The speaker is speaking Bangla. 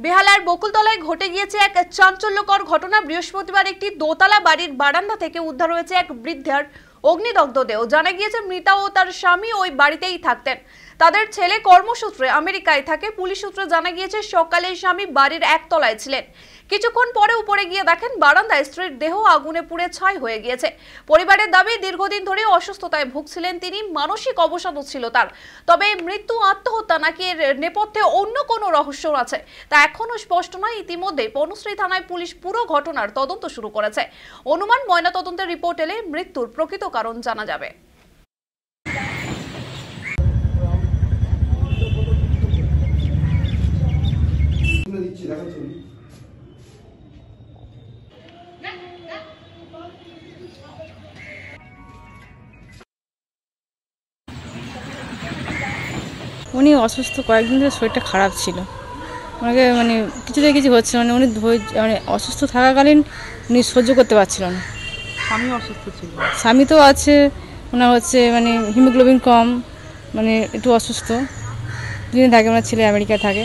বেহালার বকুলতলায় ঘটে গিয়েছে এক চাঞ্চল্যকর ঘটনা। বৃহস্পতিবার একটি দোতলা বাড়ির বারান্দা থেকে উদ্ধার হয়েছে এক বৃদ্ধার অগ্নিদগ্ধ দেহ। জানা গিয়েছে মৃতা ও তার স্বামী ওই বাড়িতেই থাকতেন। তাদের ছেলে কর্মসূত্রে আমেরিকায় থাকে। পুলিশ সূত্রে জানা গিয়েছে সকালে স্বামী বাড়ির একতলায় ছিলেন। কিছুক্ষণ পরে উপরে গিয়ে দেখেন বারান্দায় স্ত্রীর দেহ আগুনে পুড়ে ছাই হয়ে গিয়েছে। পরিবারের দাবি, দীর্ঘদিন ধরে অসুস্থতায় ভুগছিলেন তিনি, মানসিক অবসাদও ছিল তার। তবে মৃত্যু আত্মহত্যা নাকি এর নেপথ্যে অন্য কোনো রহস্য আছে তা এখনো স্পষ্ট নয়। ইতিমধ্যে বনশ্রী থানায় পুলিশ পুরো ঘটনার তদন্ত শুরু করেছে। অনুমান ময়নাতদন্তের রিপোর্ট এলে মৃত্যুর প্রকৃত কারণ জানা যাবে। উনি অসুস্থ, কয়েকদিন ধরে শরীরটা খারাপ ছিল। ওনাকে কিছুতেই কিছু হচ্ছে না। উনি অসুস্থ থাকাকালীন উনি সহ্য করতে পারছিল না। স্বামী অসুস্থ ছিল? স্বামী তো আছে, ওনার হিমোগ্লোবিন কম, একটু অসুস্থ। দুদিন থাকে, ছেলে আমেরিকায় থাকে।